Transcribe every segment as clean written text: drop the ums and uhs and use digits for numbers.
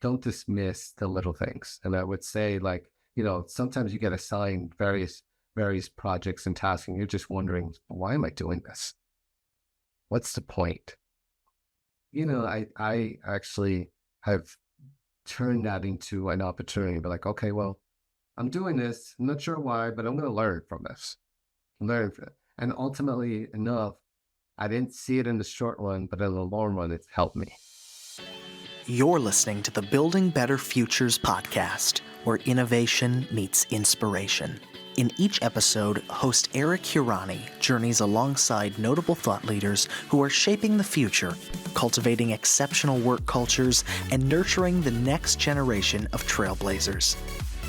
don't dismiss the little things. And I would say, like, sometimes you get assigned various projects and tasks, and you're just wondering, why am I doing this? What's the point? I actually have turned that into an opportunity. But like, okay, well, I'm doing this. I'm not sure why, but I'm going to learn from this. Learn from it. And ultimately enough, I didn't see it in the short run, but in the long run, it's helped me. You're listening to the Building Better Futures podcast, where innovation meets inspiration. In each episode, host Eric Hurani journeys alongside notable thought leaders who are shaping the future, cultivating exceptional work cultures, and nurturing the next generation of trailblazers.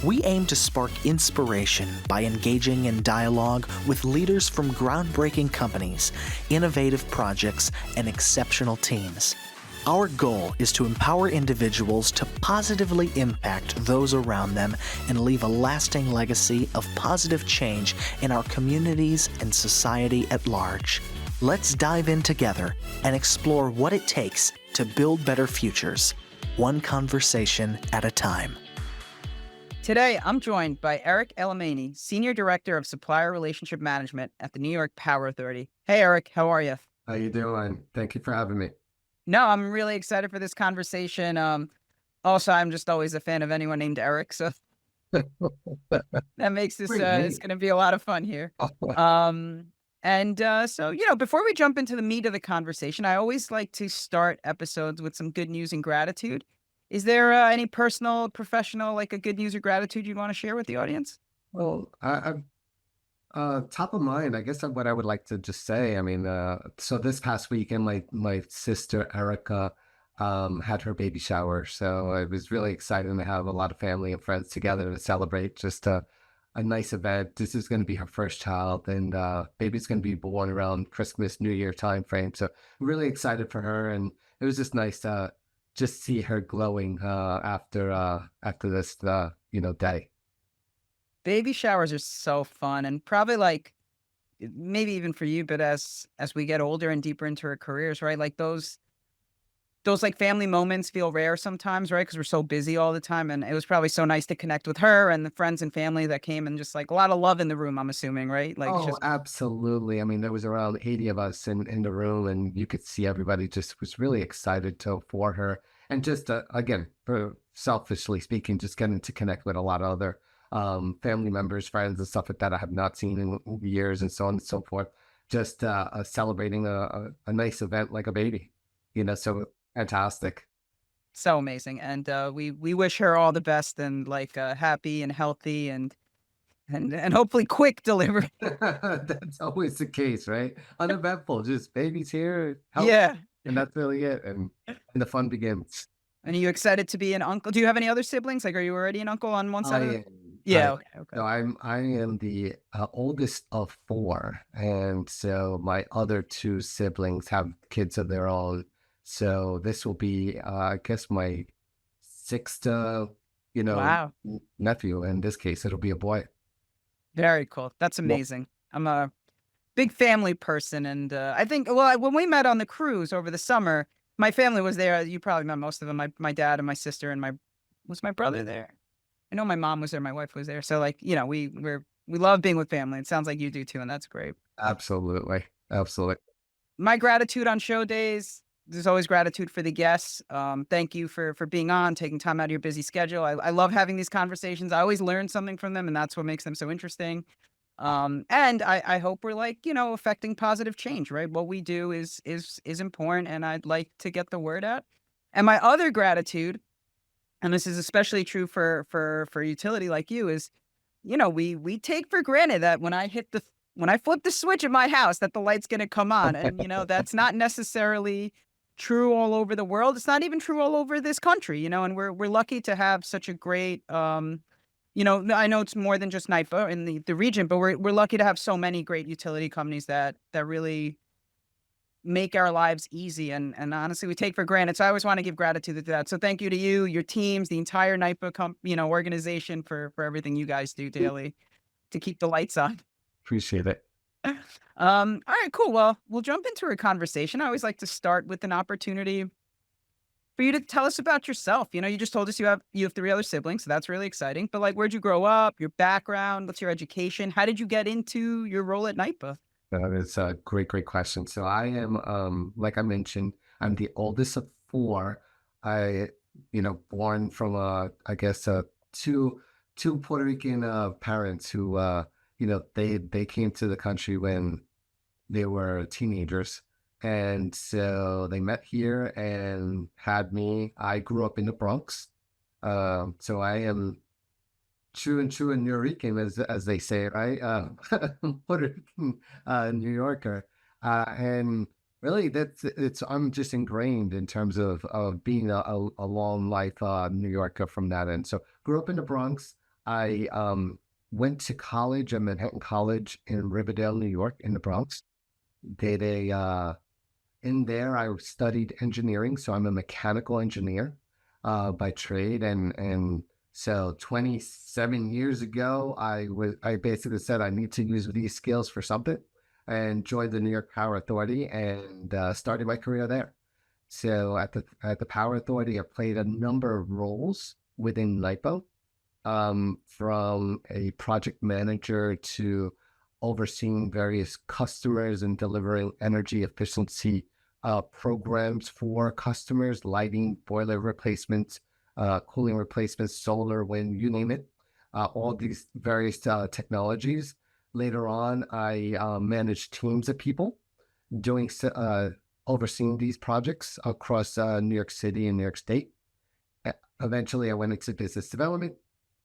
We aim to spark inspiration by engaging in dialogue with leaders from groundbreaking companies, innovative projects, and exceptional teams. Our goal is to empower individuals to positively impact those around them and leave a lasting legacy of positive change in our communities and society at large. Let's dive in together and explore what it takes to build better futures, one conversation at a time. Today, I'm joined by Eric Alemany, Senior Director of Supplier Relationship Management at the New York Power Authority. Hey, Eric, how are you? How you doing? Thank you for having me. No, I'm really excited for this conversation. Also, I'm just always a fan of anyone named Eric, so that makes this Great it's name. going to be a lot of fun here. So before we jump into the meat of the conversation, I always like to start episodes with some good news and gratitude. Is there any personal, professional, like a good news or gratitude you'd want to share with the audience? Well, top of mind, I guess what I would like to just say. I mean, so this past weekend, my sister Erica had her baby shower, so it was really exciting to have a lot of family and friends together to celebrate. Just a nice event. This is going to be her first child, and baby's going to be born around Christmas, New Year time frame. So really excited for her, and it was just nice to just see her glowing after this day. Baby showers are so fun and probably like maybe even for you, but as we get older and deeper into our careers, right? Like those like family moments feel rare sometimes, right? Because we're so busy all the time. And it was probably so nice to connect with her and the friends and family that came and just like a lot of love in the room, I'm assuming, right? Like it's Oh, just absolutely. I mean, there was around 80 of us in the room, and you could see everybody just was really excited for her. And just, again, for selfishly speaking, just getting to connect with a lot of other family members, friends, and stuff like that I have not seen in years, and so on and so forth. Just celebrating a nice event like a baby, so fantastic. so amazing. And we wish her all the best and like happy and healthy and hopefully quick delivery. That's always the case, right? Uneventful, just baby's here, help, Yeah. and that's really it. And the fun begins. And are you excited to be an uncle? Do you have any other siblings? Like, are you already an uncle on one I side of the am, Yeah, okay, okay. so I am the oldest of four, and so my other two siblings have kids of their own. So this will be, I guess, my sixth, Wow. nephew. In this case, it'll be a boy. Very cool. That's Well, amazing. I'm a big family person, and I think when we met on the cruise over the summer, my family was there. You probably met most of them. My dad and my sister and my brother there? I know my mom was there. My wife was there. So like we love being with family. It sounds like you do too, and that's great. absolutely, absolutely. My gratitude on show days. There's always gratitude for the guests. Thank you for being on, taking time out of your busy schedule. I love having these conversations. I always learn something from them, and that's what makes them so interesting. And I hope we're like, affecting positive change, right? What we do is important, and I'd like to get the word out. And my other gratitude, and this is especially true for utility like you, is, we take for granted that when I flip the switch at my house, that the light's gonna come on. And that's not necessarily true all over the world. It's not even true all over this country, and we're lucky to have such a great I know it's more than just NYPA in the region, but we're lucky to have so many great utility companies that really make our lives easy and honestly we take for granted. So I always want to give gratitude to that. So thank you to you, your teams, the entire NYPA organization for everything you guys do daily to keep the lights on. Appreciate it. All right, cool. Well, we'll jump into our conversation. I always like to start with an opportunity for you to tell us about yourself. You know, you just told us you have 3 other siblings, so that's really exciting. But like, where'd you grow up? Your background? What's your education? How did you get into your role at NYPA? That is a great, great question. So I am, like I mentioned, I'm the oldest of four. I, born from I guess two Puerto Rican parents who, they came to the country when they were teenagers, and so they met here and had me. I grew up in the Bronx, so I am true and true and Nuyorican, as they say, right? Puerto Rican, New Yorker, and really it's I'm just ingrained in terms of being a long life New Yorker from that end. So grew up in the Bronx. I went to college at Manhattan College in Riverdale, New York, in the Bronx. Did a In there, I studied engineering, so I'm a mechanical engineer by trade, and so 27 years ago, I basically said I need to use these skills for something, and joined the New York Power Authority and started my career there. So at the Power Authority, I played a number of roles within NYPA, from a project manager to overseeing various customers and delivering energy efficiency programs for customers, lighting, boiler replacements, cooling replacements, solar, wind, you name it, all these various technologies. Later on, I managed teams of people doing overseeing these projects across New York City and New York State. Eventually, I went into business development,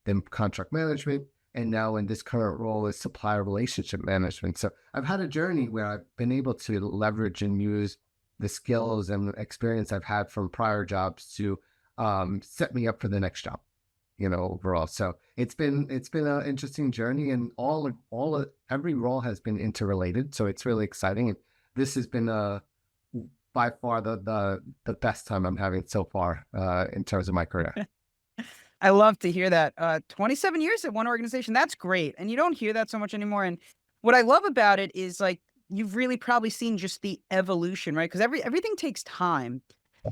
then contract management, and now in this current role is supplier relationship management. So I've had a journey where I've been able to leverage and use the skills and experience I've had from prior jobs to set me up for the next job, overall. So it's been an interesting journey, and every role has been interrelated. So it's really exciting. And this has been by far the best time I'm having so far in terms of my career. I love to hear that. 27 years at one organization, that's great. And you don't hear that so much anymore. And what I love about it is like you've really probably seen just the evolution, right? Because everything takes time.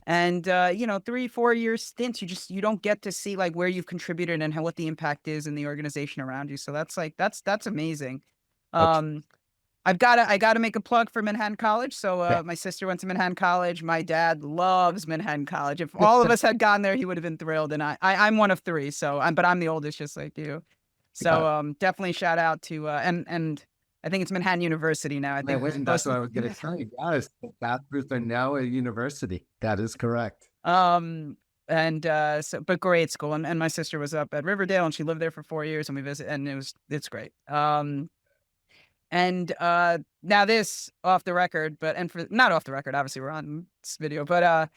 And 3, 4 year stints, you don't get to see like where you've contributed and what the impact is in the organization around you. So that's amazing. Okay. Um, I gotta make a plug for Manhattan College. So Yeah. my sister went to Manhattan College. My dad loves Manhattan College. If all of us had gone there, he would have been thrilled. And I'm one of 3, so I'm the oldest, just like you. Got So it. definitely shout out to and I think it's Manhattan University now. I think That's what I was going to tell you. Yes, the bathrooms are now a university. That is correct. and but great school. And my sister was up at Riverdale and she lived there for 4 years and we visited and it's great. And now this off the record, but and for not off the record, obviously we're on this video, but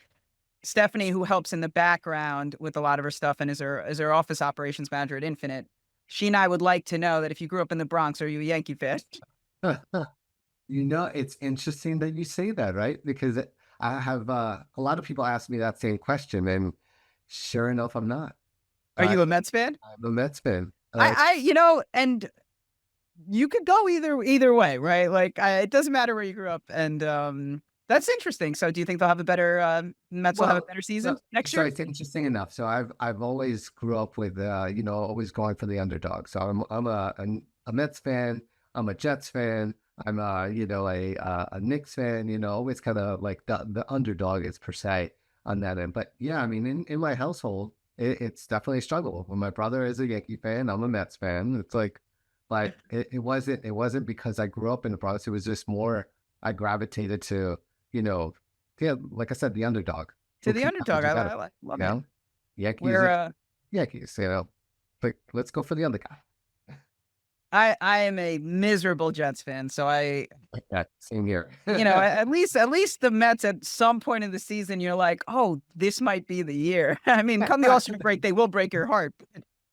Stephanie, who helps in the background with a lot of her stuff and is her office operations manager at Infinite, she and I would like to know that if you grew up in the Bronx, are you a Yankee fan? It's interesting that you say that, right? Because I have a lot of people ask me that same question, and sure enough, I'm not. Are I, you a Mets fan? I'm a Mets fan. And you could go either way, right? Like it doesn't matter where you grew up, and that's interesting. So, do you think they'll have a better Mets will have a Well, better season next so year? it's interesting enough. So I've always grew up with always going for the underdog. So I'm a Mets fan. I'm a Jets fan. I'm a Knicks fan. Always kind of like the underdog is per se on that end. But yeah, I mean in my household, it's definitely a struggle. When my brother is a Yankee fan, I'm a Mets fan. It's like, but it wasn't because I grew up in the Bronx. It was just more I gravitated to you know yeah, like I said, the underdog. To the underdog, You I, got it. I, I You love it. know, Yankees, Where Yankees. Like let's go for the other guy. I am a miserable Jets fan, so Yeah, same here. at least the Mets at some point in the season, you're like, oh, this might be the year. I mean, come the All-Star break, they will break your heart.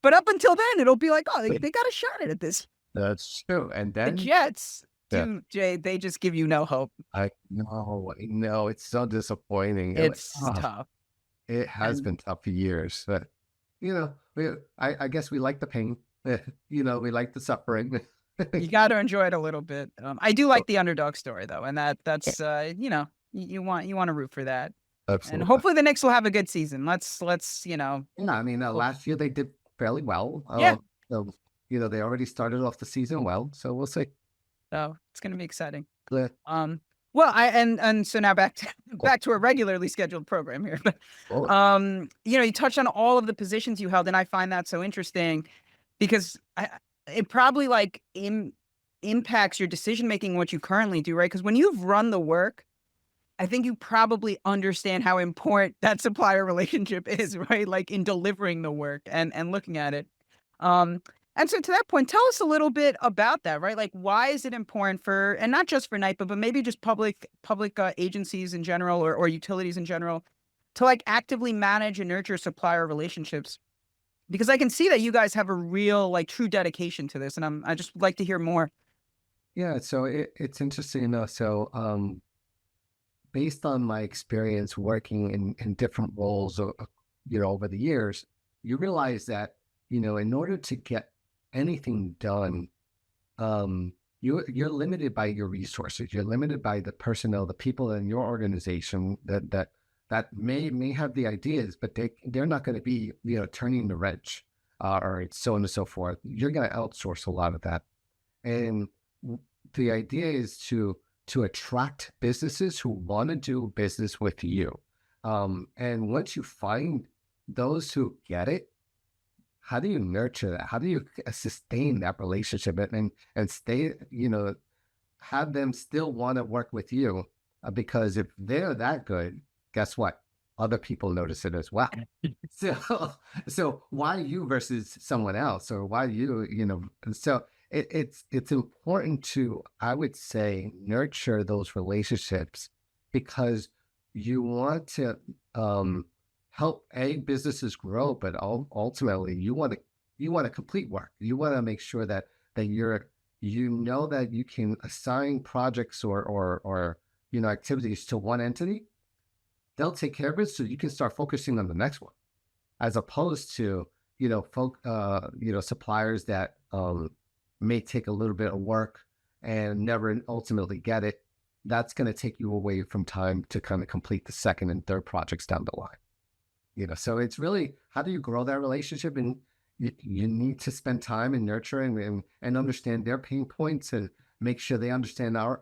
But up until then, it'll be like, oh, they got a shot at this. That's true. And The then Jets, yeah, Jay, they just give you no hope. I know it's so disappointing. It's tough. It has And been tough for years, but I guess we like the pain. We like the suffering. you got to enjoy it a little bit. I do like the underdog story though, and that's you want to root for that. And Absolutely. hopefully the Knicks will have a good season. Let's Yeah, I mean, hope. last year they did fairly well. Yeah. So, they already started off the season well, so we'll see. So it's gonna be exciting. Yeah. Um, well, I and so now back to Cool. back to a regularly scheduled program here. But Cool. you touched on all of the positions you held, and I find that so interesting because it probably like impacts your decision making what you currently do, right? Because when you've run the work, I think you probably understand how important that supplier relationship is, right? Like in delivering the work and looking at it. Um, and so to that point, tell us a little bit about that, right? Like, why is it important for, and not just for NYPA, but maybe just public agencies in general, or utilities in general, to like actively manage and nurture supplier relationships? Because I can see that you guys have a real, like, true dedication to this, and I just would like to hear more. Yeah, so it's interesting enough. So, based on my experience working in different roles, over the years, you realize that, in order to get anything done, you're limited by your resources. You're limited by the personnel, the people in your organization that may have the ideas, but they're not going to be, turning the wrench, or so on and so forth. You're going to outsource a lot of that. And the idea is to attract businesses who want to do business with you. And once you find those who get it, how do you nurture that? How do you sustain that relationship and stay, have them still want to work with you? Because if they're that good, guess what? Other people notice it as well. So, so why you versus someone else, or why you, so it's important to, I would say, nurture those relationships because you want to help businesses grow, but ultimately you want to complete work. You want to make sure that that you can assign projects or activities to one entity. They'll take care of it, so you can start focusing on the next one, as opposed to suppliers that may take a little bit of work and never ultimately get it. That's going to take you away from time to kind of complete the second and third projects down the line. So it's really, how do you grow that relationship? And you need to spend time in nurturing and understand their pain points, and make sure they understand our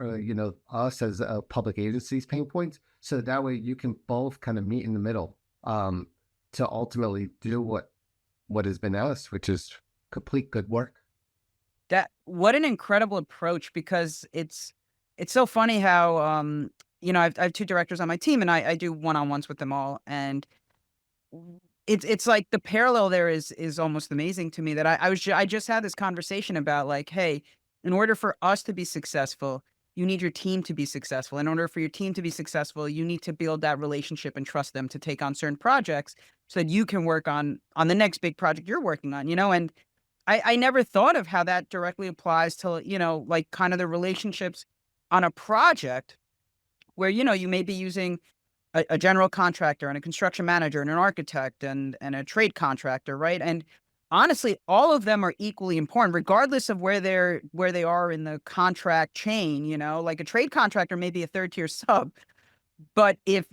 us as public agencies pain points, so that way you can both kind of meet in the middle, to ultimately do what has been asked, which is complete good work. That What an incredible approach, because it's so funny how I have two directors on my team, and I do one-on-ones with them all, and it's like the parallel there is almost amazing to me, that I just had this conversation about, like, hey, in order for us to be successful, you need your team to be successful. In order for your team to be successful, you need to build that relationship and trust them to take on certain projects so that you can work on the next big project you're working on, and I never thought of how that directly applies to, like, kind of the relationships on a project where, you may be using a general contractor and a construction manager and an architect and a trade contractor, right? And honestly, all of them are equally important, regardless of where they are in the contract chain. Like a trade contractor may be a third tier sub, but if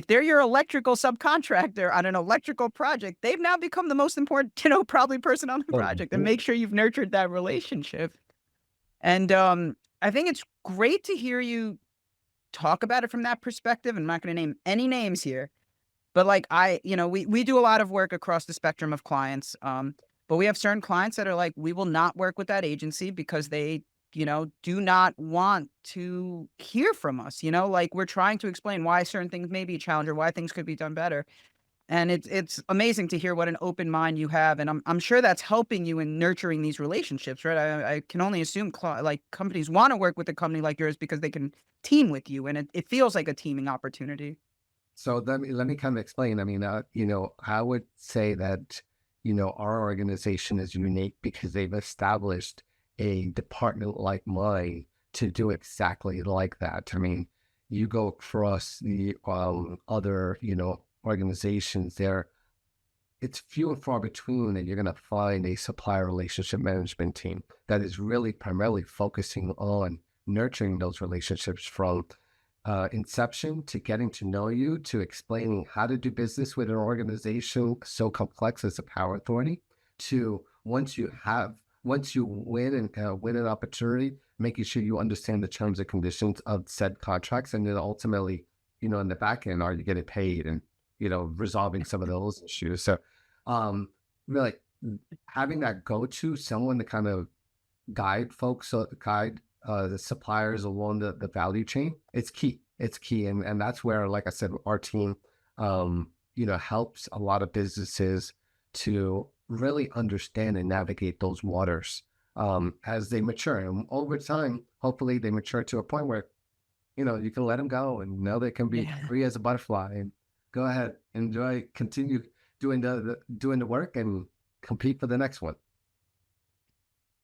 they're your electrical subcontractor on an electrical project, they've now become the most important, probably person on the project. And Mhm. make sure you've nurtured that relationship. And I think it's great to hear you talk about it from that perspective. I'm not going to name any names here, but like we do a lot of work across the spectrum of clients. But we have certain clients that are like, we will not work with that agency because they, do not want to hear from us. Like, we're trying to explain why certain things may be a challenge or why things could be done better. And it's amazing to hear what an open mind you have, and I'm sure that's helping you in nurturing these relationships, right? I can only assume like companies want to work with a company like yours because they can team with you, and it feels like a teaming opportunity. So let me kind of explain. I mean, I would say that, our organization is unique because they've established a department like mine to do exactly like that. I mean, you go across the other, organizations there, it's few and far between that you're going to find a supplier relationship management team that is really primarily focusing on nurturing those relationships from inception to getting to know you, to explaining how to do business with an organization so complex as a power authority, to once you win and win an opportunity, making sure you understand the terms and conditions of said contracts, and then ultimately, in the back end, are you getting paid, and resolving some of those issues. So, really having that go-to someone to kind of guide folks, so guide the suppliers along the value chain, it's key. It's key. And that's where, like I said, our team, helps a lot of businesses to really understand and navigate those waters as they mature. And over time, hopefully they mature to a point where, you can let them go and know they can be Yeah. free as a butterfly and go ahead, enjoy, continue doing doing the work and compete for the next one.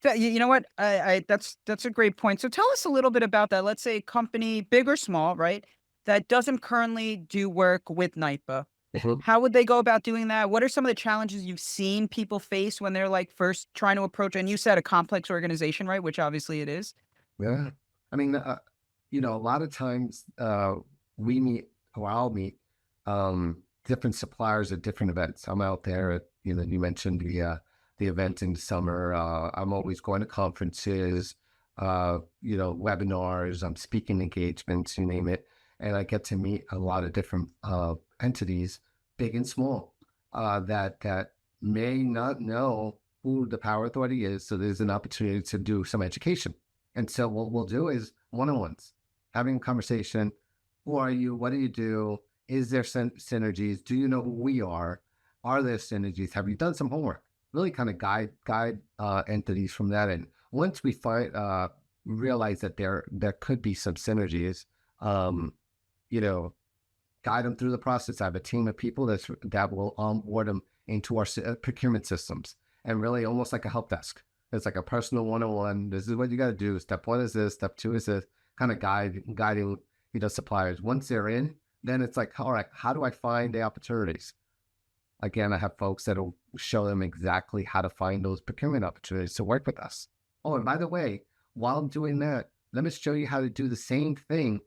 You know what? That's a great point. So tell us a little bit about that. Let's say a company, big or small, right, that doesn't currently do work with NYPA. How would they go about doing that? What are some of the challenges you've seen people face when they're like first trying to approach? And you said a complex organization, right? Which obviously it is. Yeah. I mean, a lot of times we meet, or I'll meet different suppliers at different events. I'm out there at, you mentioned the event in the summer. I'm always going to conferences, webinars, speaking engagements, you name it. And I get to meet a lot of different entities, big and small, that may not know who the power authority is. So there's an opportunity to do some education. And so what we'll do is one-on-ones, having a conversation. Who are you? What do you do? Is there synergies? Do you know who we are? Are there synergies? Have you done some homework? Really kind of guide entities from that. And once we realize that there could be some synergies, um, you know, guide them through the process. I have a team of people that will onboard them into our procurement systems, and really almost like a help desk. It's like a personal one-on-one. This is what you got to do. Step one is this. Step two is this. Kind of guiding suppliers. Once they're in, then it's like, all right, how do I find the opportunities? Again, I have folks that'll show them exactly how to find those procurement opportunities to work with us. Oh, and by the way, while I'm doing that, let me show you how to do the same thing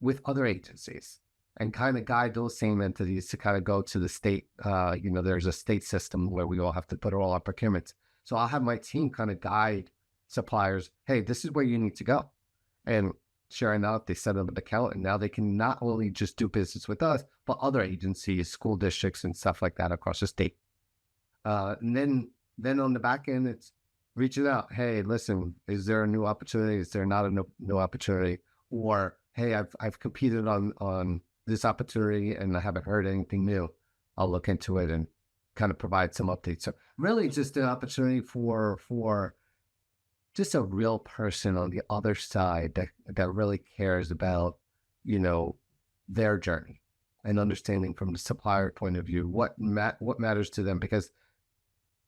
with other agencies, and kind of guide those same entities to kind of go to the state. There's a state system where we all have to put all our procurements. So I'll have my team kind of guide suppliers. Hey, this is where you need to go. And sure enough, they set up an account, and now they can not only just do business with us, but other agencies, school districts, and stuff like that across the state. And then on the back end, it's reaching out. Hey, listen, is there a new opportunity? Is there not a new opportunity? Or hey, I've competed on this opportunity and I haven't heard anything new. I'll look into it and kind of provide some updates. So really just an opportunity for just a real person on the other side that really cares about, their journey, and understanding from the supplier point of view what matters to them. Because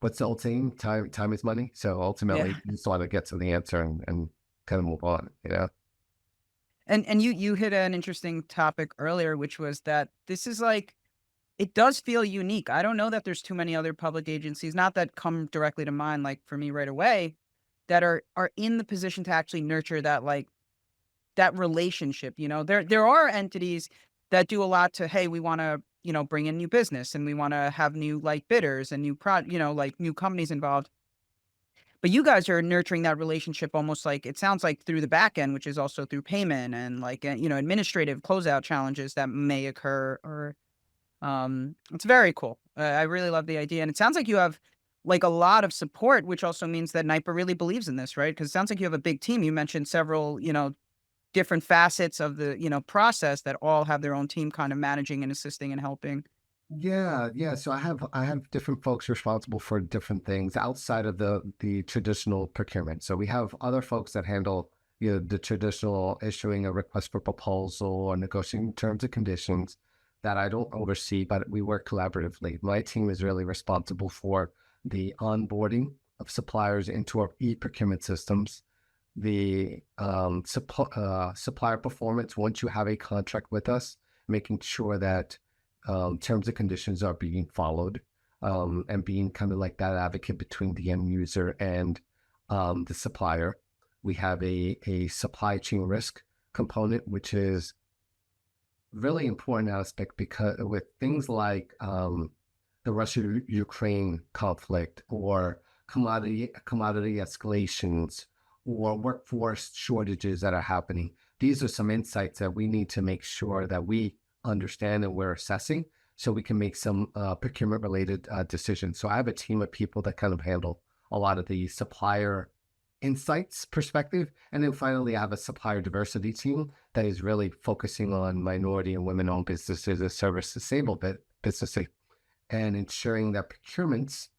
what's the old saying? Time is money. So ultimately, Yeah. you just want to get to the answer and kind of move on. And you hit an interesting topic earlier, which was that this is like it does feel unique. I don't know that there's too many other public agencies, not that come directly to mind, like for me right away, that are in the position to actually nurture that like that relationship. There are entities that do a lot to, hey, we want to, bring in new business and we want to have new like bidders and like new companies involved. But you guys are nurturing that relationship almost like it sounds like through the back end, which is also through payment and like, administrative closeout challenges that may occur or it's very cool. I really love the idea. And it sounds like you have like a lot of support, which also means that NYPA really believes in this, right? Because it sounds like you have a big team. You mentioned several, different facets of the, process that all have their own team kind of managing and assisting and helping. Yeah, yeah. So I have different folks responsible for different things outside of the traditional procurement. So we have other folks that handle, the traditional issuing a request for proposal or negotiating terms and conditions that I don't oversee, but we work collaboratively. My team is really responsible for the onboarding of suppliers into our e-procurement systems, the supplier performance once you have a contract with us, making sure that terms and conditions are being followed, and being kind of like that advocate between the end user and the supplier. We have a supply chain risk component, which is really important aspect because with things like the Russia-Ukraine conflict or commodity escalations or workforce shortages that are happening, these are some insights that we need to make sure that we understand and we're assessing so we can make some procurement related decisions. So I have a team of people that kind of handle a lot of the supplier insights perspective. And then finally, I have a supplier diversity team that is really focusing on minority and women owned businesses and service disabled businesses and ensuring that procurements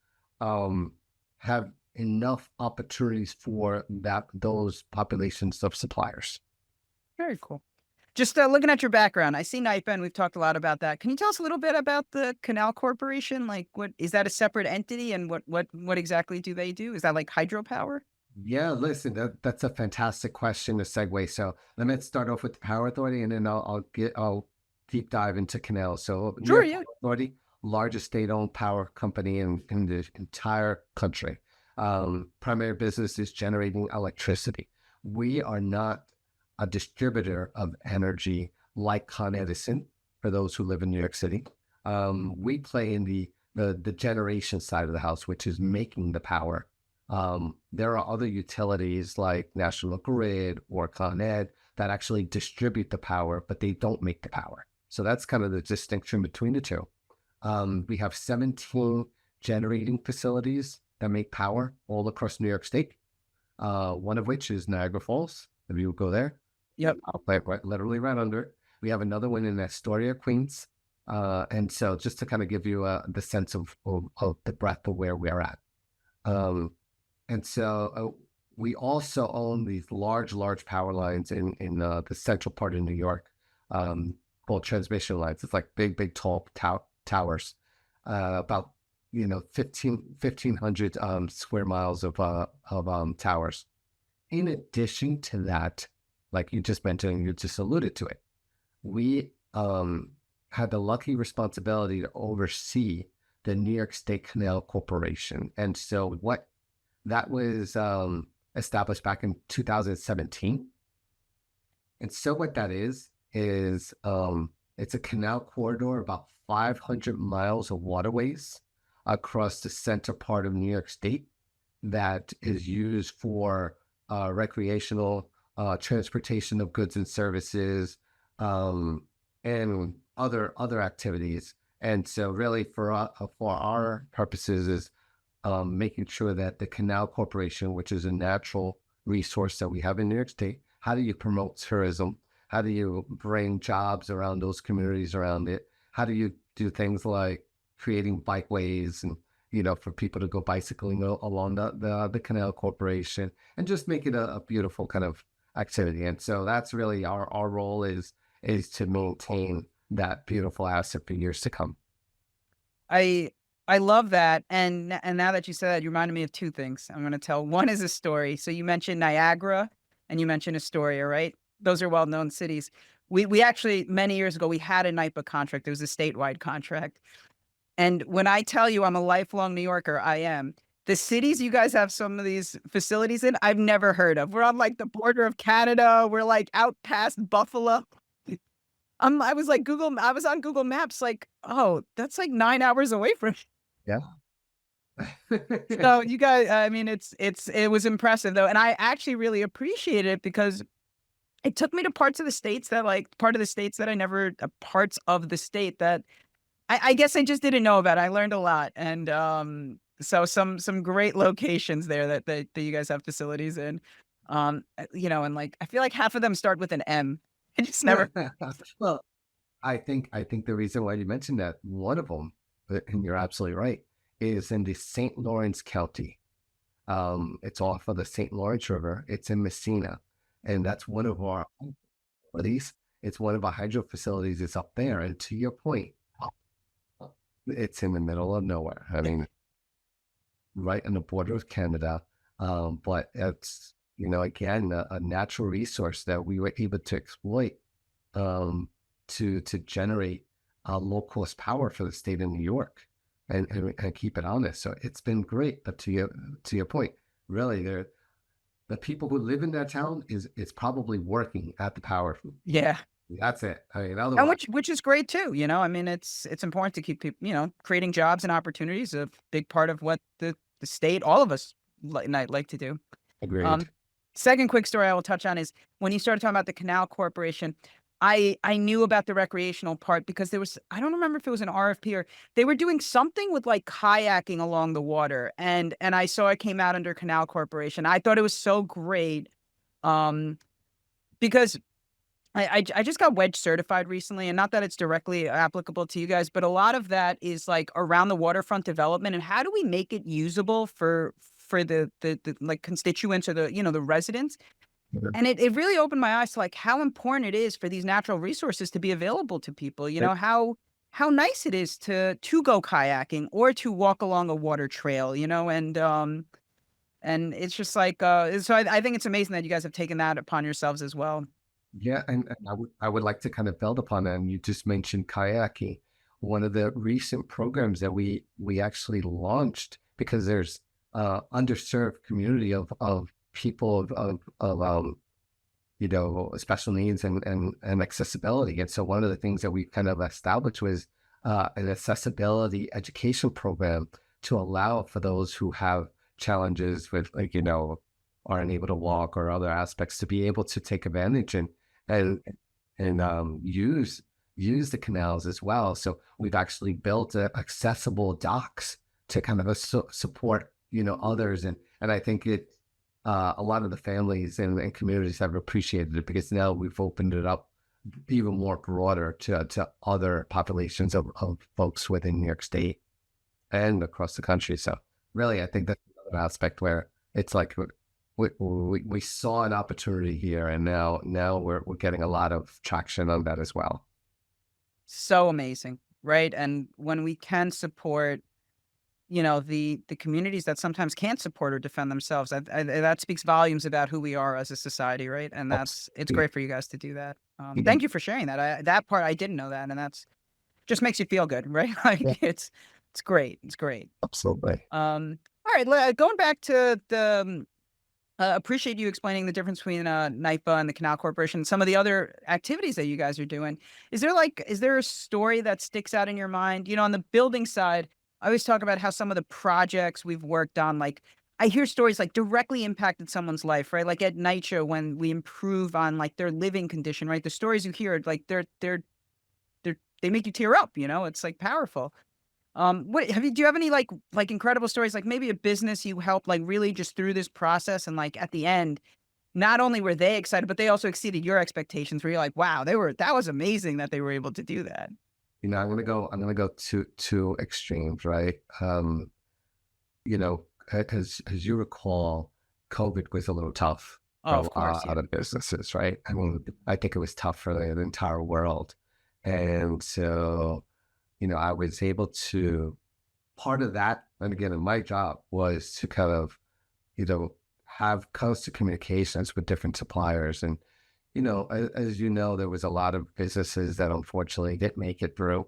have enough opportunities for those populations of suppliers. Very cool. Just looking at your background, I see NYPA, and we've talked a lot about that. Can you tell us a little bit about the Canal Corporation? Like, what is that a separate entity, and what exactly do they do? Is that like hydropower? Yeah, listen, that's a fantastic question to segue. So let me start off with the Power Authority, and then I'll deep dive into Canal. So New Sure, York yeah. Power Authority, largest state-owned power company in the entire country. Primary business is generating electricity. We are not a distributor of energy like Con Edison for those who live in New York City. We play in the generation side of the house, which is making the power. There are other utilities like National Grid or Con Ed that actually distribute the power, but they don't make the power. So that's kind of the distinction between the two. We have 17 generating facilities that make power all across New York State. One of which is Niagara Falls. If you go there, Yep. I'll play it literally right under it. We have another one in Astoria, Queens. And so just to kind of give you the sense of the breadth of where we're at. Um, and so we also own these large power lines in the central part of New York, called transmission lines. It's like big, tall towers, about 1,500 square miles of towers. In addition to that, like you just mentioned, you just alluded to it, we had the lucky responsibility to oversee the New York State Canal Corporation. And so what that was established back in 2017. And so what that is it's a canal corridor, about 500 miles of waterways across the center part of New York State that is used for recreational transportation of goods and services, and other activities. And so really for our purposes is making sure that the Canal Corporation, which is a natural resource that we have in New York State, how do you promote tourism? How do you bring jobs around those communities around it? How do you do things like creating bikeways and, for people to go bicycling along the Canal Corporation and just make it a beautiful kind of activity. And so that's really our role is to maintain that beautiful asset for years to come. I love that, and now that you said that, you reminded me of two things I'm gonna tell. One is a story. So you mentioned Niagara and you mentioned Astoria, right? Those are well-known cities. We actually, many years ago, we had a NYPA contract. It was a statewide contract. And when I tell you I'm a lifelong New Yorker, I am. The cities you guys have some of these facilities in, I've never heard of. We're on, like, the border of Canada. We're, like, out past Buffalo. I was like I was on Google Maps like, "Oh, that's like 9 hours away from." Yeah. So you guys, I mean, it was impressive though, and I actually really appreciate it because it took me to parts of the states that part of the states that I never parts of the state that I guess I just didn't know about. I learned a lot, and so some great locations there that you guys have facilities in, and like I feel like half of them start with an M. I just never. Well, I think the reason why you mentioned that, one of them, and you're absolutely right, is in the St. Lawrence County. It's off of the St. Lawrence River. It's in Messina, and that's one of our facilities. It's one of our hydro facilities. It's up there, and to your point, it's in the middle of nowhere. I mean, right on the border of Canada. But it's, again, a natural resource that we were able to exploit to generate low cost power for the state of New York and keep it honest. So it's been great. But to your point, really, the people who live in that town is probably working at the power. Yeah. That's it. I mean, And otherwise, which is great too, you know? I mean, it's important to keep people, creating jobs and opportunities, a big part of what the state, all of us like to do. agreed. Um, Second quick story I will touch on is when you started talking about the Canal Corporation, I knew about the recreational part because there was, I don't remember if it was an RFP or they were doing something with like kayaking along the water, and I saw it came out under Canal Corporation. I thought it was so great, um, because I just got wedge certified recently, and not that it's directly applicable to you guys, but a lot of that is like around the waterfront development and how do we make it usable for the like constituents or the residents. Mhm. And it really opened my eyes to like how important it is for these natural resources to be available to people. Yep. How nice it is to go kayaking or to walk along a water trail, and it's just like so I think it's amazing that you guys have taken that upon yourselves as well. Yeah, and I would like to kind of build upon that. And you just mentioned kayaking. One of the recent programs that we actually launched because there's underserved community of people of special needs and accessibility. And so one of the things that we kind of established was an accessibility education program to allow for those who have challenges with aren't able to walk or other aspects to be able to take advantage and use the canals as well. So we've actually built accessible docks to kind of support others, and I think a lot of the families and communities have appreciated it because now we've opened it up even more broader to other populations of folks within New York State and across the country. So really, I think that's another aspect where it's like we saw an opportunity here, and now we're getting a lot of traction on that as well. So amazing, right? And when we can support, the communities that sometimes can't support or defend themselves, that speaks volumes about who we are as a society, right? And it's Absolutely. great for you guys to do that. Yeah. Thank you for sharing that. That part I didn't know that, and that's just makes you feel good, right? Yeah, Like it's great. It's great. absolutely. All right, going back to the appreciate you explaining the difference between NYPA and the Canal Corporation, some of the other activities that you guys are doing. Is there a story that sticks out in your mind? On the building side, I always talk about how some of the projects we've worked on, like I hear stories like directly impacted someone's life, right? Like at NYCHA when we improve on like their living condition, right? The stories you hear, like they make you tear up, it's like powerful. Do you have any like incredible stories, like maybe a business you helped like really just through this process and like at the end, not only were they excited, but they also exceeded your expectations where you're like, wow, that was amazing that they were able to do that. I'm gonna go to extremes, right? You know, as you recall, COVID was a little tough Oh, for a of course, lot yeah. of businesses, right? I mean, I think it was tough for the entire world. And so, I was able to, part of that, and again, in my job was to kind of, you know, have constant communications with different suppliers. And, as you know, there was a lot of businesses that unfortunately didn't make it through.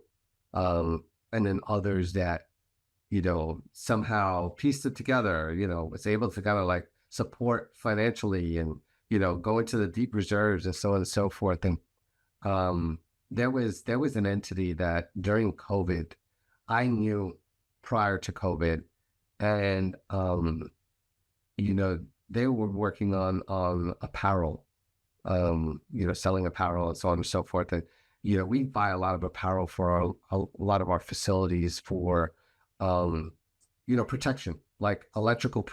And then others that somehow pieced it together, was able to kind of like support financially and, go into the deep reserves and so on and so forth. And um, there was an entity that during COVID, I knew prior to COVID, and you know, they were working on apparel, selling apparel and so on and so forth. And, we buy a lot of apparel for a lot of our facilities for, um, protection, like electrical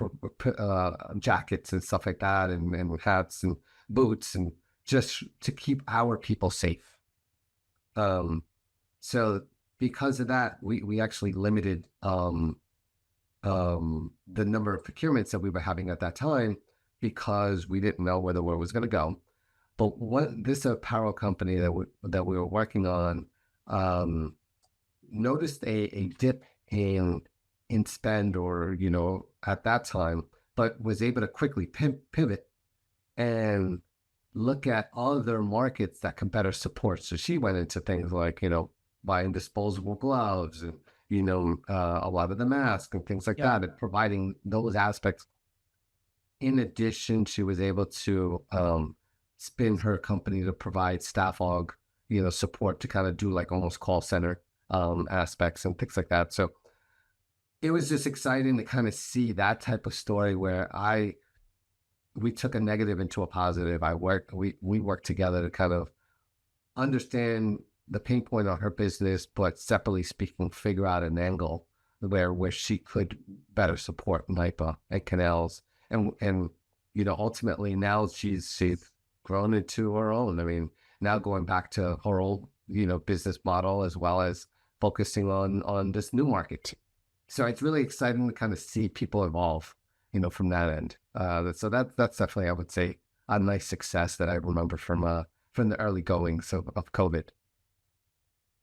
jackets and stuff like that, and hats and boots, and just to keep our people safe. Um, so because of that, we actually limited the number of procurements that we were having at that time because we didn't know where the world was going to go. But what this apparel company that we were working on um, noticed a dip in spend, or at that time, but was able to quickly pivot and look at other markets that can better support. So she went into things like buying disposable gloves and a lot of the masks and things like Yep. that, and providing those aspects. In addition, she was able to spin her company to provide staff aug, support to kind of do like almost call center aspects and things like that. So it was just exciting to kind of see that type of story where we took a negative into a positive. We worked together to kind of understand the pain point on her business, but separately speaking, figure out an angle where she could better support NYPA and canals. And ultimately now she's grown into her own. I mean, now going back to her old, business model as well as focusing on this new market. So it's really exciting to kind of see people evolve, from that end. So that's definitely, I would say, a nice success that I remember from the early goings of COVID.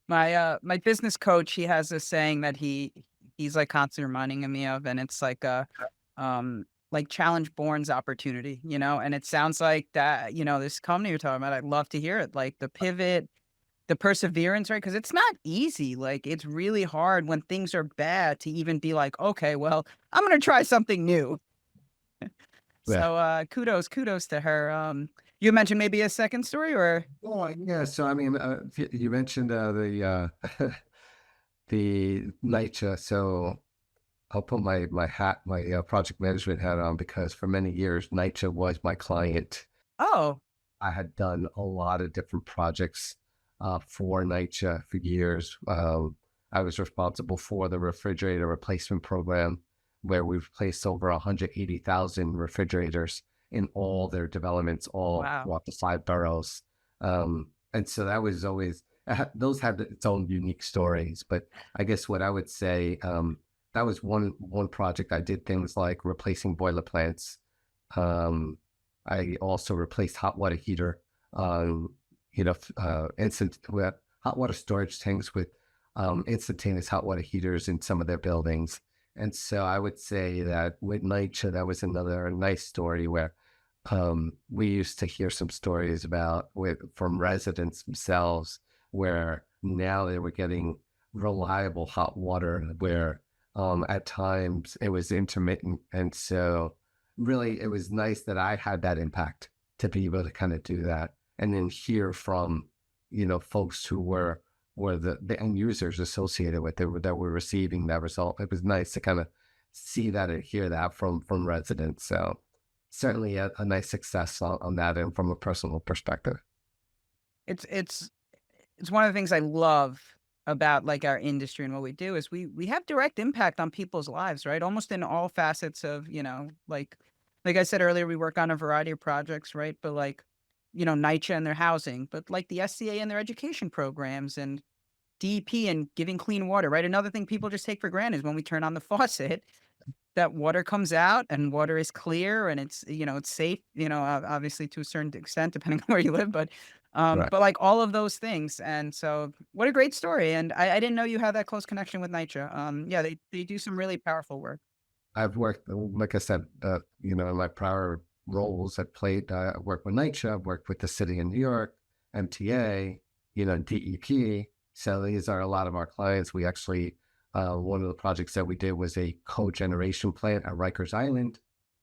My business coach, he has this saying that he's like constantly reminding me of, and it's like challenge borns opportunity, and it sounds like that, this company you're talking about, I'd love to hear it. Like the pivot, the perseverance, right? Because it's not easy. Like it's really hard when things are bad to even be like, okay, well, I'm gonna try something new. Yeah. So kudos to her. You mentioned maybe a second story or Oh, yeah. So, I mean, you mentioned the NYCHA. So I'll put my project management hat on because for many years, NYCHA was my client. oh, I had done a lot of different projects for NYCHA for years. I was responsible for the refrigerator replacement program, where we've replaced over 180,000 refrigerators in all their developments, all wow. throughout the 5 boroughs. And so that was always, those had its own unique stories. But I guess what I would say, that was one project. I did things like replacing boiler plants. Um, I also replaced hot water heater, instant with hot water storage tanks with instantaneous hot water heaters in some of their buildings. And so I would say that with NYCHA, that was another nice story where we used to hear some stories from residents themselves where now they were getting reliable hot water where at times it was intermittent. And so really it was nice that I had that impact to be able to kind of do that and then hear from, folks who were the end users associated with it that were receiving that result. It was nice to kind of see that and hear that from residents. So certainly a nice success on that end from a personal perspective. It's it's it's one of the things I love about like our industry and what we do is we have direct impact on people's lives, right? Almost in all facets of, like I said earlier, we work on a variety of projects, right? But like, NYCHA and their housing, but like the SCA and their education programs and DEP and giving clean water, right? Another thing people just take for granted is when we turn on the faucet, that water comes out and water is clear and it's safe, obviously to a certain extent, depending on where you live, Right. but like all of those things. And so what a great story. And I didn't know you had that close connection with NYCHA. Yeah, they do some really powerful work. I've worked, like I said, in my prior roles, I worked with NYCHA, I've worked with the city of New York, MTA, DEP. So these are a lot of our clients. We actually, one of the projects that we did was a cogeneration plant at Rikers Island.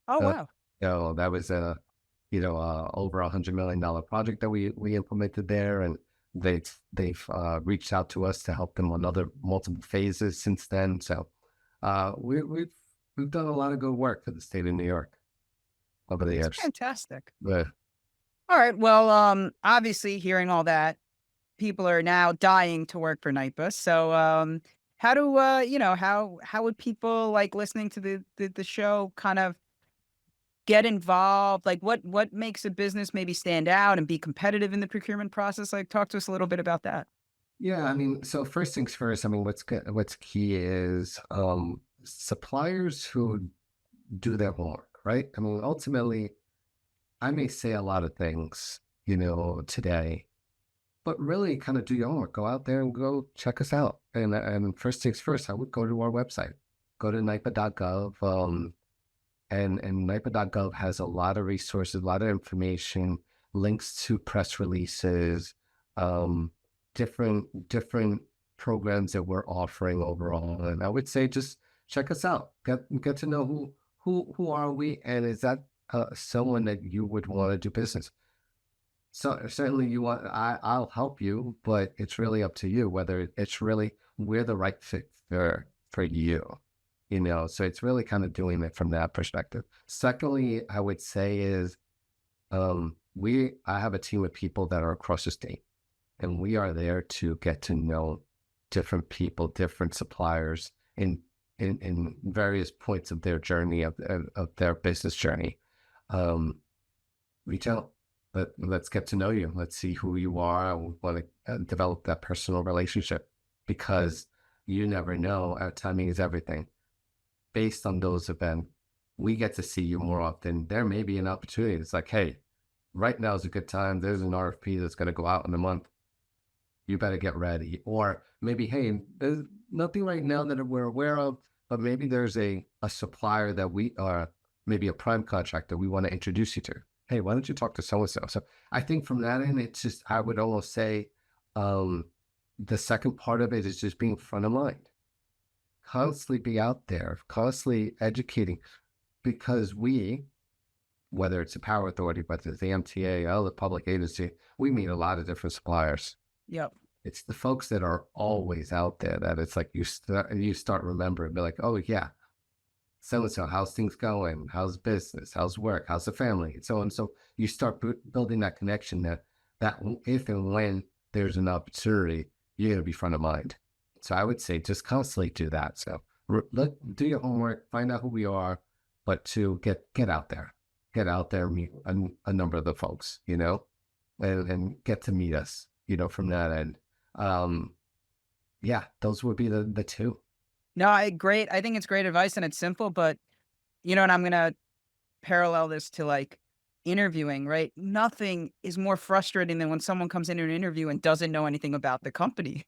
Oh, Uh, wow. that was over $100 million project that we implemented there, and they've reached out to us to help them on other multiple phases since then. So we've done a lot of good work for the state of New York over the It's years. fantastic. But All right. Well, obviously hearing all that, people are now dying to work for NYPA. So, how do how would people like listening to the show kind of get involved? Like, what makes a business maybe stand out and be competitive in the procurement process? Like, talk to us a little bit about that. yeah, I mean, so first things first. I mean, what's key is suppliers who do their homework, right? I mean, ultimately, I may say a lot of things, today, but really kind of do your homework. Go out there and go check us out. And first things first, I would go to our website, go to NYPA.gov. And NYPA.gov has a lot of resources, a lot of information, links to press releases, um, different programs that we're offering overall. And I would say just check us out. Get to know who are we, and is that someone that you would want to do business? So certainly you want, I'll help you, but it's really up to you whether it's really, we're the right fit for you, you know? So it's really kind of doing it from that perspective. Secondly, I would say is, I have a team of people that are across the state, and we are there to get to know different people, different suppliers in various points of their journey, of their business journey. Um, Reach out. Let's get to know you. Let's see who you are. We want to develop that personal relationship, because you never know. Our timing is everything. Based on those events, we get to see you more often. There may be an opportunity. It's like, hey, right now is a good time. There's an RFP that's going to go out in a month. You better get ready. Or maybe, hey, there's nothing right now that we're aware of, but maybe there's a supplier that we are, maybe a prime contractor we want to introduce you to. Hey, why don't you talk to so-and-so? So I think from that end, it's just, I would almost say, um, the second part of it is just being front of mind, constantly be out there, constantly educating, because we, whether it's a power authority, whether it's the MTA, or the public agency, we meet a lot of different suppliers. Yep. It's the folks that are always out there that it's like you start remembering, be like, oh yeah, so and so, how's things going? How's business? How's work? How's the family? And so on. So you start building that connection, that if and when there's an opportunity, you're gonna be front of mind. So I would say just constantly do that. So do your homework, find out who we are, but to get out there, meet a number of the folks, you know, and get to meet us, you know, from that end. Um, yeah, those would be the two. No, great. I think it's great advice and it's simple, but and I'm gonna parallel this to like interviewing, right? Nothing is more frustrating than when someone comes into an interview and doesn't know anything about the company.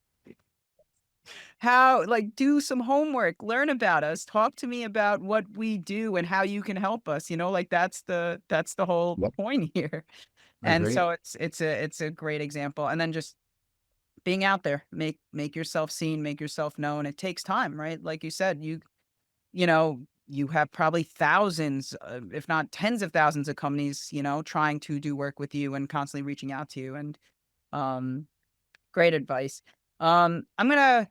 How, like, do some homework, learn about us, talk to me about what we do and how you can help us, like that's the whole Yep, point here. And agree. so it's a great example. And then just being out there, make yourself seen, make yourself known. It takes time, right? Like you said, you have probably thousands, if not tens of thousands of companies, trying to do work with you and constantly reaching out to you. And um, great advice. I'm gonna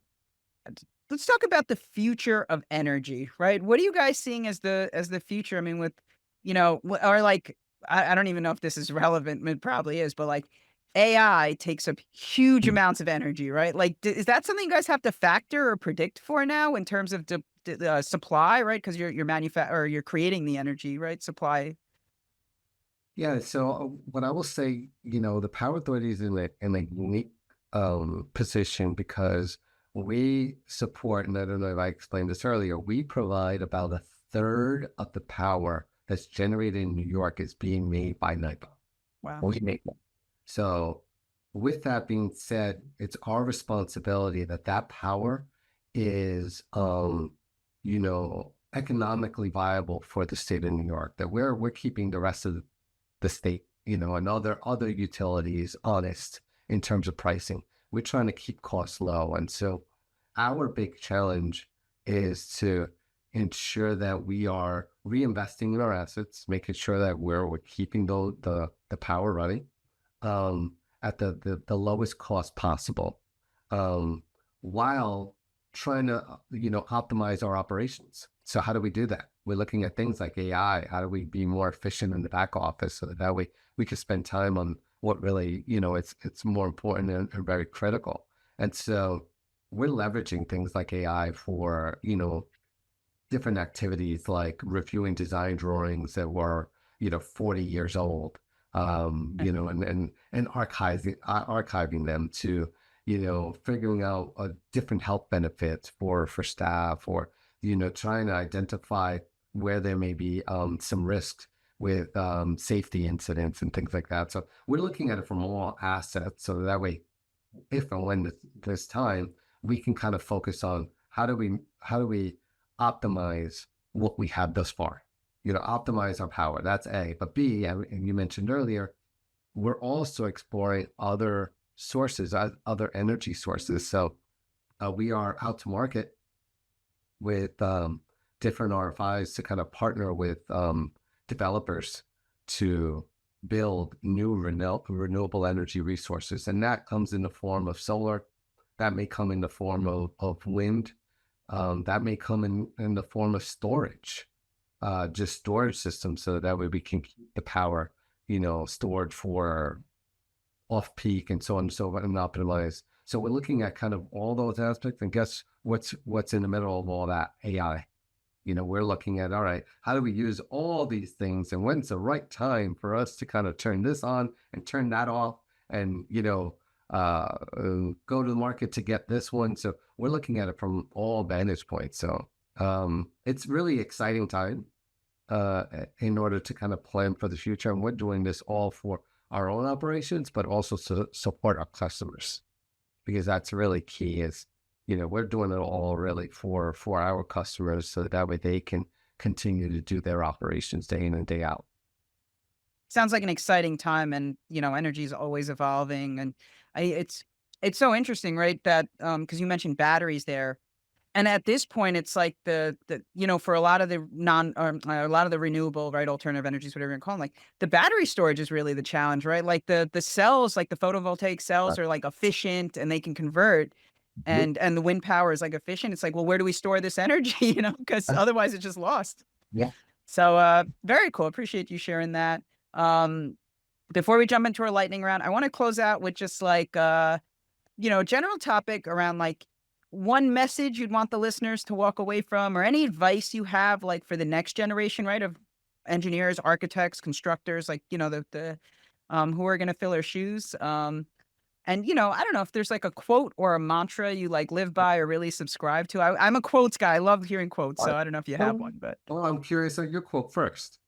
let's talk about the future of energy, right? What are you guys seeing as the future? I mean, with or like I don't even know if this is relevant. It probably is, but like AI takes up huge amounts of energy, right? Like, is that something you guys have to factor or predict for now in terms of supply, right? Because or you're creating the energy, right? Supply. Yeah. So what I will say, you know, the power authority is in a unique position, because we support, and I don't know if I explained this earlier, we provide about a third of the power that's generated in New York is being made by NYPA. Wow. We make them. So with that being said, it's our responsibility that that power is, you know, economically viable for the state of New York, that we're keeping the rest of the state, you know, and other utilities honest in terms of pricing. We're trying to keep costs low. And so our big challenge is to ensure that we are reinvesting in our assets, making sure that we're keeping the power running, at the lowest cost possible, um, while trying to, you know, optimize our operations. So how do we do that? We're looking at things like AI. How do we be more efficient in the back office, so that way we can spend time on what really, you know, it's more important and very critical. And so we're leveraging things like AI for, you know, different activities like reviewing design drawings that were, you know, 40 years old, you know, and archiving them to, you know, figuring out different health benefits for staff, or, you know, trying to identify where there may be some risks with safety incidents and things like that. So we're looking at it from all assets, so that way, if and when there's time, we can kind of focus on how do we optimize what we have thus far. You know, optimize our power. That's A. But B, and you mentioned earlier, we're also exploring other sources, other energy sources. So we are out to market with different RFIs to kind of partner with developers to build new renewable energy resources. And that comes in the form of solar, that may come in the form of wind, that may come in the form of storage, just storage systems, so that way we can keep the power, stored for off peak and so on and so forth and optimize. So we're looking at kind of all those aspects. And guess what's in the middle of all that? AI. We're looking at, all right, how do we use all these things, and when's the right time for us to kind of turn this on and turn that off, and go to the market to get this one. So we're looking at it from all vantage points. So it's really exciting time in order to kind of plan for the future. And we're doing this all for our own operations, but also to support our customers, because that's really key. Is we're doing it all really for our customers, so that way they can continue to do their operations day in and day out. Sounds like an exciting time, and energy is always evolving, and it's so interesting, right? That because you mentioned batteries there, and at this point, it's like for a lot of the a lot of the renewable, right, alternative energies, whatever you call them, like the battery storage is really the challenge, right? Like the cells, like the photovoltaic cells, are like efficient and they can convert, Mhm. and the wind power is like efficient. It's like, well, where do we store this energy? Because otherwise it's just lost. Yeah. So very cool. Appreciate you sharing that. Um, Before we jump into our lightning round, I want to close out with just like general topic around like one message you'd want the listeners to walk away from, or any advice you have like for the next generation, right, of engineers, architects, constructors, like the who are going to fill our shoes. And I don't know if there's like a quote or a mantra you like live by or really subscribe to. I'm a quotes guy. I love hearing quotes, All so right. I don't know if you have Well, one, but well, I'm curious on your quote first.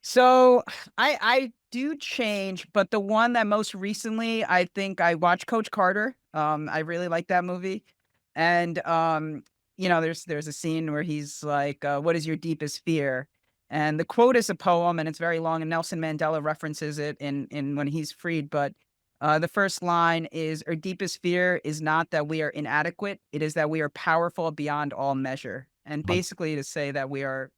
so I do change, but the one that most recently, I think I watched Coach Carter. I really like that movie. And there's a scene where he's like, "What is your deepest fear?" And the quote is a poem, and it's very long. And Nelson Mandela references it in When He's Freed. But the first line is, "Our deepest fear is not that we are inadequate; it is that we are powerful beyond all measure." And basically, to say that we are,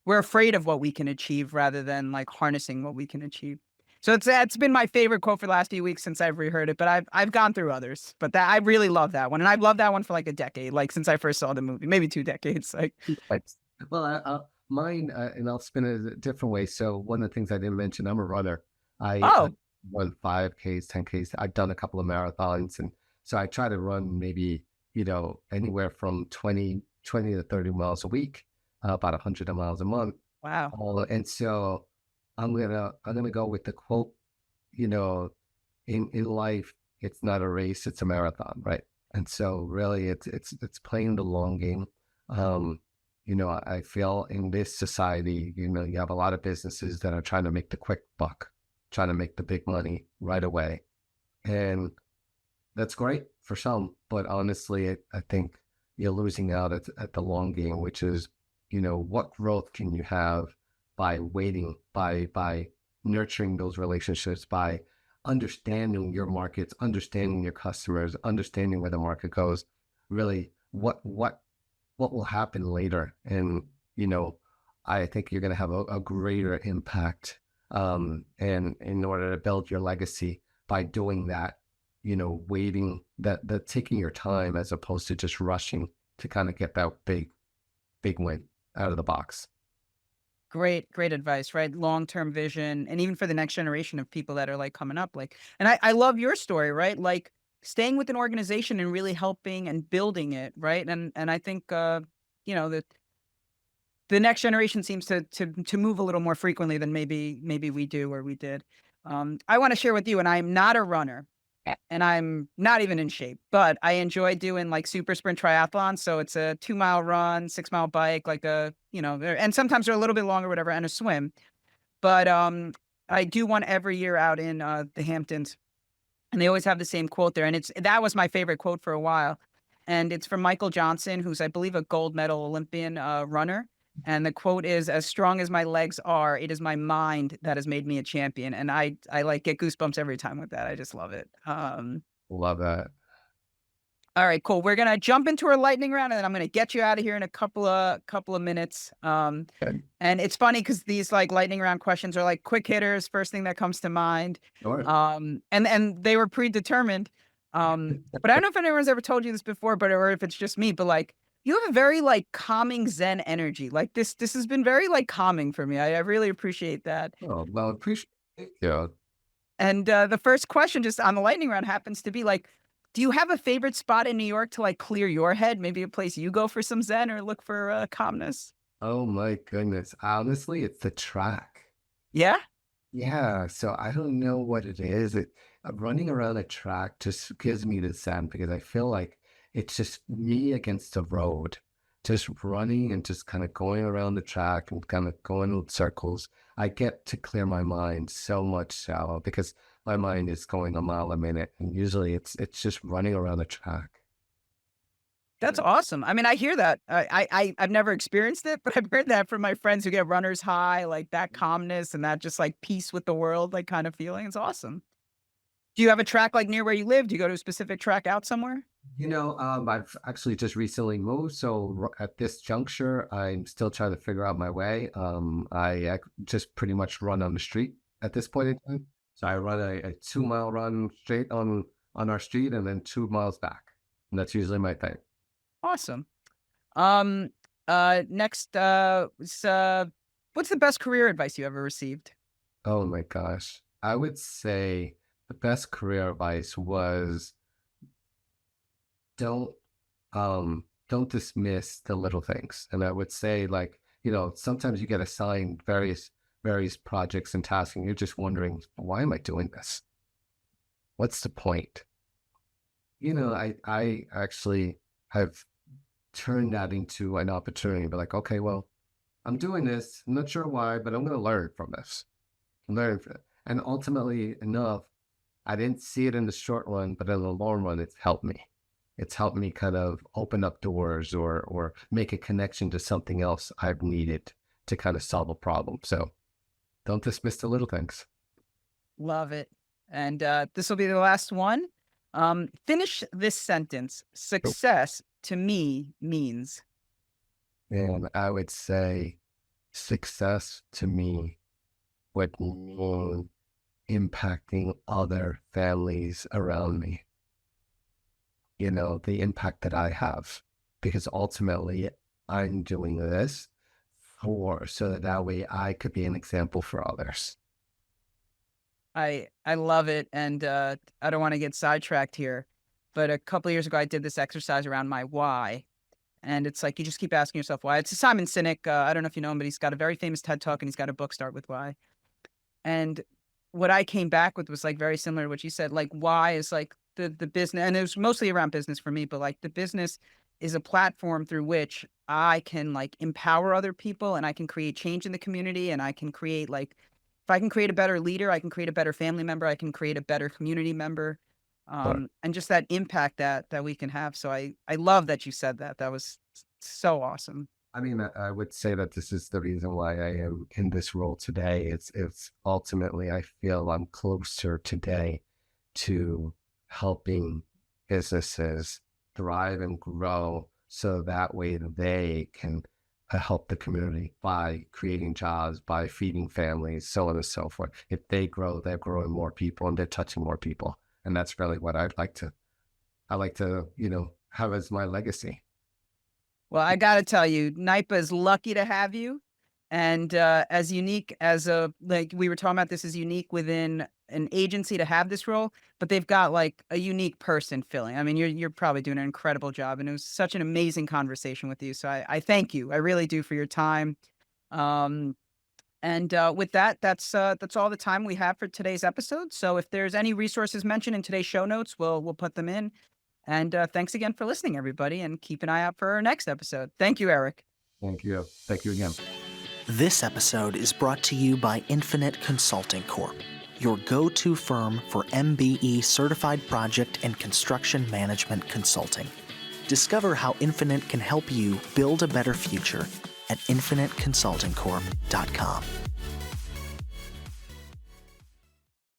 we're afraid of what we can achieve rather than like harnessing what we can achieve. So it's been my favorite quote for the last few weeks since I've reheard it, but I've gone through others, but that I really love that one, and I've loved that one for like a decade, like since I first saw the movie, maybe 2 decades. Like, Thanks. Well, mine, and I'll spin it a different way. So one of the things I didn't mention, I'm a runner. I oh run 5Ks, 10Ks. I've done a couple of marathons, and so I try to run maybe anywhere from 20 to 30 miles a week, about 100 miles a month. wow, And so I'm gonna go with the quote. You know, in life, it's not a race; it's a marathon, right? And so, really, it's playing the long game. Um, I feel in this society, you have a lot of businesses that are trying to make the quick buck, trying to make the big money right away, and that's great for some. But honestly, I think you're losing out at the long game, which is, what growth can you have by waiting, by nurturing those relationships, by understanding your markets, understanding your customers, understanding where the market goes. Really, what will happen later? And I think you're going to have a greater impact, and in order to build your legacy by doing that, waiting, that taking your time as opposed to just rushing to kind of get that big win out of the box. great advice, right? Long-term vision, and even for the next generation of people that are like coming up, like, and I love your story, right? Like staying with an organization and really helping and building it, right? And I think that the next generation seems to move a little more frequently than maybe we do or we did. I want to share with you, and I'm not a runner, and I'm not even in shape, but I enjoy doing like super sprint triathlons. So it's a 2 mile run, 6 mile bike, like and sometimes they're a little bit longer, whatever, and a swim. But I do one every year out in the Hamptons, and they always have the same quote there, and that was my favorite quote for a while, and it's from Michael Johnson, who's I believe a gold medal Olympian runner, and the quote is, "As strong as my legs are, it is my mind that has made me a champion," and I like get goosebumps every time with that. I just love it. Love that. All right, cool. We're gonna jump into our lightning round, and then I'm gonna get you out of here in a couple of minutes. Okay. And it's funny because these like lightning round questions are like quick hitters, first thing that comes to mind. Sure. And they were predetermined. But I don't know if anyone's ever told you this before, but or if it's just me, but like you have a very like calming Zen energy. Like this has been very like calming for me. I really appreciate that. Oh, well, appreciate it. Yeah. And the first question just on the lightning round happens to be like, do you have a favorite spot in New York to like clear your head? Maybe a place you go for some Zen or look for calmness. Oh my goodness. Honestly, it's the track. Yeah. Yeah, so I don't know what it is. Running around a track just gives me the zen because I feel like it's just me against the road, just running and just kind of going around the track and kind of going in circles. I get to clear my mind so much so because my mind is going a mile a minute, and usually it's just running around the track. That's awesome. I mean, I hear that. I've never experienced it, but I've heard that from my friends who get runner's high, like that calmness and that just like peace with the world, like kind of feeling. It's awesome. Do you have a track like near where you live? Do you go to a specific track out somewhere? I've actually just recently moved, so at this juncture, I'm still trying to figure out my way. Just pretty much run on the street at this point in time. So I run a 2 mile run straight on our street, and then 2 miles back, and that's usually my thing. Awesome. Um, next, what's the best career advice you ever received? Oh my gosh, I would say the best career advice was don't don't dismiss the little things. And I would say, like, sometimes you get assigned various projects and tasks, and you're just wondering, why am I doing this? What's the point? I actually have turned that into an opportunity, but like, okay, well, I'm doing this. I'm not sure why, but I'm going to learn from this. Learn from it. And ultimately enough, I didn't see it in the short run, but in the long run, it's helped me. It's helped me kind of open up doors or make a connection to something else I've needed to kind of solve a problem. So don't dismiss the little things. Love it. And this will be the last one. Finish this sentence. Success to me means. And I would say success to me would mean impacting other families around me. The impact that I have, because ultimately I'm doing this so that way I could be an example for others. I love it, and I don't want to get sidetracked here, but a couple of years ago I did this exercise around my why, and it's like you just keep asking yourself why. It's a Simon Sinek. I don't know if you know him, but he's got a very famous TED talk, and he's got a book, Start with Why. And what I came back with was like very similar to what you said. Like why is like the business, and it was mostly around business for me, but like the business is a platform through which I can like empower other people, and I can create change in the community, and I can create like if I can create a better leader, I can create a better family member, I can create a better community member, But and just that impact that we can have. So I love that you said that. That was so awesome. I mean, I would say that this is the reason why I am in this role today. It's ultimately, I feel I'm closer today to helping businesses thrive and grow so that way they can help the community by creating jobs, by feeding families, so on and so forth. If they grow, they're growing more people and they're touching more people. And that's really what I like to, have as my legacy. Well, I gotta tell you, NYPA is lucky to have you. And as unique as like we were talking about, this is unique within an agency to have this role, but they've got like a unique person filling. I mean, you're probably doing an incredible job, and it was such an amazing conversation with you. So I thank you. I really do for your time. Um, and with that, that's all the time we have for today's episode. So if there's any resources mentioned in today's show notes, we'll put them in. And thanks again for listening, everybody, and keep an eye out for our next episode. Thank you, Eric. Thank you. Thank you again. This episode is brought to you by Infinite Consulting Corp, your go-to firm for MBE certified project and construction management consulting. Discover how Infinite can help you build a better future at infiniteconsultingcorp.com.